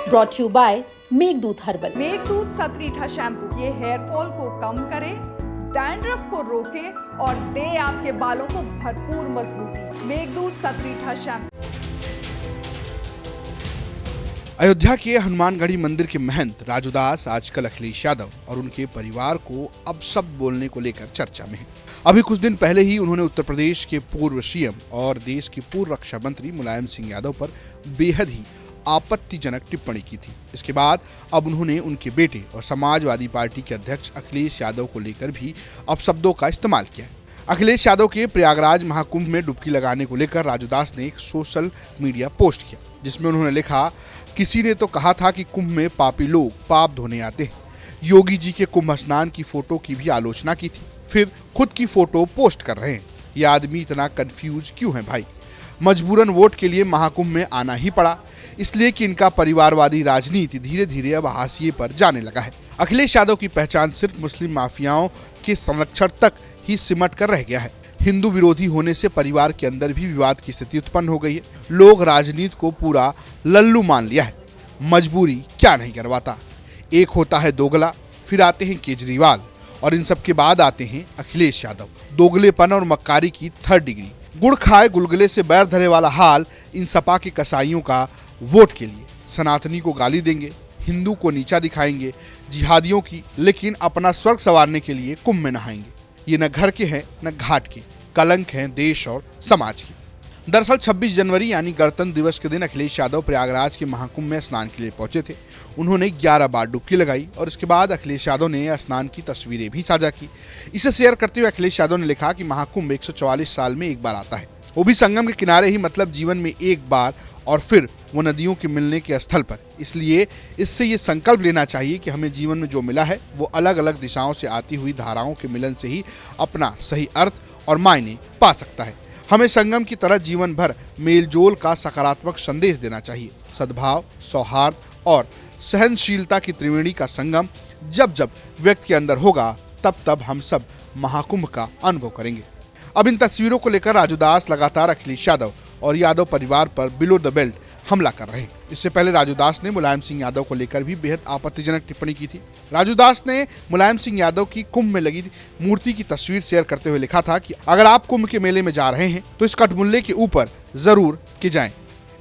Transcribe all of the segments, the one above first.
Brought you by Meghdoot herbal. Meghdoot सतरीठा shampoo ये hair fall को कम करे, डैंड्रफ को रोके और दे आपके बालों को भरपूर मजबूती। मेघदूत सतरीठा शैम्पू। अयोध्या के हनुमानगढ़ी मंदिर के महंत राजू दास आजकल अखिलेश यादव और उनके परिवार को अपशब्द बोलने को लेकर चर्चा में हैं। अभी कुछ दिन पहले ही उन्होंने उत्तर प्रदेश के पूर्व सीएम और देश के पूर्व रक्षा मंत्री मुलायम सिंह यादव पर बेहद ही आपत्तिजनक टिप्पणी की थी। इसके बाद अब उन्होंने उनके बेटे और समाजवादी पार्टी के अध्यक्ष अखिलेश यादव को लेकर भी अपशब्दों का इस्तेमाल किया है। अखिलेश यादव के प्रयागराज महाकुंभ में डुबकी लगाने को लेकर राजू दास ने एक सोशल मीडिया पोस्ट किया, जिसमें उन्होंने लिखा, किसी ने तो कहा था कि कुंभ में पापी लोग पाप धोने आते हैं। योगी जी के कुंभ स्नान की फोटो की भी आलोचना की थी, फिर खुद की फोटो पोस्ट कर रहे हैं। ये आदमी इतना कंफ्यूज क्यों है भाई? मजबूरन वोट के लिए महाकुंभ में आना ही पड़ा, इसलिए कि इनका परिवारवादी राजनीति धीरे धीरे अब हाशिए पर जाने लगा है। अखिलेश यादव की पहचान सिर्फ मुस्लिम माफियाओं के संरक्षण तक ही सिमट कर रह गया है। हिंदू विरोधी होने से परिवार के अंदर भी विवाद की स्थिति उत्पन्न हो गई है। लोग राजनीति को पूरा लल्लू मान लिया है। मजबूरी क्या नहीं करवाता। एक होता है दोगला, फिर आते हैं केजरीवाल और इन सब के बाद आते हैं अखिलेश यादव। दोगलेपन और मक्कारी की 3rd डिग्री। गुड़ खाए गुलगुले से बैर धरे वाला हाल इन सपा के कसाईयों का। वोट के लिए सनातनी को गाली देंगे, हिंदू को नीचा दिखाएंगे, जिहादियों की, लेकिन अपना स्वर्ग संवारने के लिए कुंभ में नहाएंगे। ये न घर के हैं न घाट के, कलंक हैं देश और समाज की। दरअसल 26 जनवरी यानी गणतंत्र दिवस के दिन अखिलेश यादव प्रयागराज के महाकुंभ में स्नान के लिए पहुंचे थे। उन्होंने 11 बार डुबकी लगाई और इसके बाद अखिलेश यादव ने स्नान की तस्वीरें भी साझा की। इसे शेयर करते हुए अखिलेश यादव ने लिखा कि महाकुंभ 144 साल में एक बार आता है, वो भी संगम के किनारे ही, मतलब जीवन में एक बार, और फिर वो नदियों के मिलने के स्थल पर। इसलिए इससे ये संकल्प लेना चाहिए कि हमें जीवन में जो मिला है वो अलग अलग दिशाओं से आती हुई धाराओं के मिलन से ही अपना सही अर्थ और मायने पा सकता है। हमें संगम की तरह जीवन भर मेलजोल का सकारात्मक संदेश देना चाहिए। सद्भाव, सौहार्द और सहनशीलता की त्रिवेणी का संगम जब जब व्यक्ति के अंदर होगा, तब तब हम सब महाकुंभ का अनुभव करेंगे। अब इन तस्वीरों को लेकर राजू दास लगातार अखिलेश यादव और यादव परिवार पर बिलो द बेल्ट हमला कर रहे हैं। इससे पहले राजू दास ने मुलायम सिंह यादव को लेकर भी बेहद आपत्तिजनक टिप्पणी की थी। राजू दास ने मुलायम सिंह यादव की कुंभ में लगी मूर्ति की तस्वीर शेयर करते हुए लिखा था कि अगर आप कुंभ के मेले में जा रहे हैं तो इस कठमुल्ले के ऊपर जरूर के जाएं।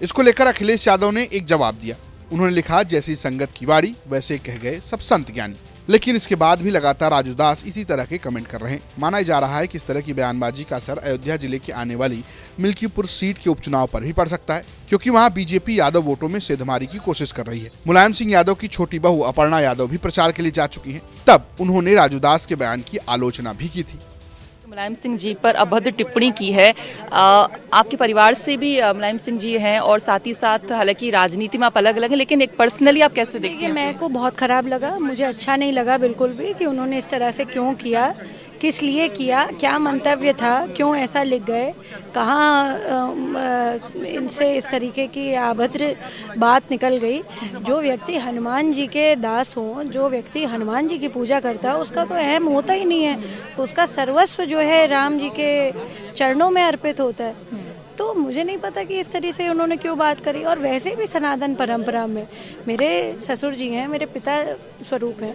इसको लेकर अखिलेश यादव ने एक जवाब दिया। उन्होंने लिखा, जैसी संगत की वारी वैसे कह गए सब संत ज्ञानी। लेकिन इसके बाद भी लगातार राजू दास इसी तरह के कमेंट कर रहे हैं। माना जा रहा है कि इस तरह की बयानबाजी का असर अयोध्या जिले के आने वाली मिल्कीपुर सीट के उपचुनाव पर भी पड़ सकता है, क्योंकि वहां बीजेपी यादव वोटों में सेंधमारी की कोशिश कर रही है। मुलायम सिंह यादव की छोटी बहू अपर्णा यादव भी प्रचार के लिए जा चुकी हैं। तब उन्होंने राजू दास के बयान की आलोचना भी की थी। मुलायम सिंह जी पर अभद्र टिप्पणी की है। आपके परिवार से भी मुलायम सिंह जी हैं और साथ ही साथ, हालांकि राजनीति में आप अलग अलग हैं, लेकिन एक पर्सनली आप कैसे देखते हैं? मेरे को बहुत खराब लगा, मुझे अच्छा नहीं लगा बिल्कुल भी कि उन्होंने इस तरह से क्यों किया, किस लिए किया, क्या मंतव्य था, क्यों ऐसा लिख गए, कहाँ इनसे इस तरीके की अभद्र बात निकल गई। जो व्यक्ति हनुमान जी के दास हों, जो व्यक्ति हनुमान जी की पूजा करता है, उसका तो अहम होता ही नहीं है। उसका सर्वस्व जो है राम जी के चरणों में अर्पित होता है। तो मुझे नहीं पता कि इस तरीके से उन्होंने क्यों बात करी। और वैसे भी सनातन परंपरा में मेरे ससुर जी हैं, मेरे पिता स्वरूप हैं,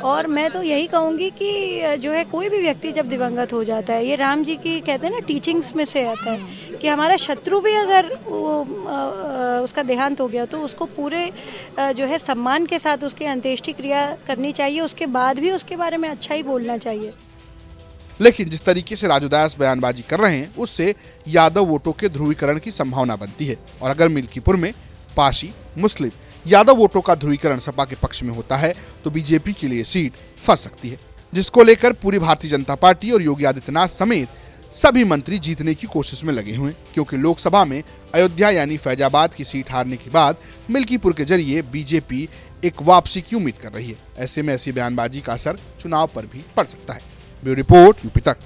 और मैं तो यही कहूँगी कि जो है कोई भी व्यक्ति जब दिवंगत हो जाता है, ये राम जी की कहते हैं ना टीचिंग्स में से आता है कि हमारा शत्रु भी अगर उसका देहांत हो गया तो उसको पूरे जो है सम्मान के साथ उसकी अंत्येष्टि क्रिया करनी चाहिए। उसके बाद भी उसके बारे में अच्छा ही बोलना चाहिए। लेकिन जिस तरीके से राजू दास बयानबाजी कर रहे हैं, उससे यादव वोटों के ध्रुवीकरण की संभावना बनती है। और अगर मिल्कीपुर में पाशी मुस्लिम यादव वोटों का ध्रुवीकरण सपा के पक्ष में होता है तो बीजेपी के लिए सीट फंस सकती है, जिसको लेकर पूरी भारतीय जनता पार्टी और योगी आदित्यनाथ समेत सभी मंत्री जीतने की कोशिश में लगे हुए हैं। क्योंकि लोकसभा में अयोध्या यानी फैजाबाद की सीट हारने के बाद मिल्कीपुर के जरिए बीजेपी एक वापसी की उम्मीद कर रही है। ऐसे में ऐसी बयानबाजी का असर चुनाव पर भी पड़ सकता है। ब्यूरो रिपोर्ट, यूपी तक।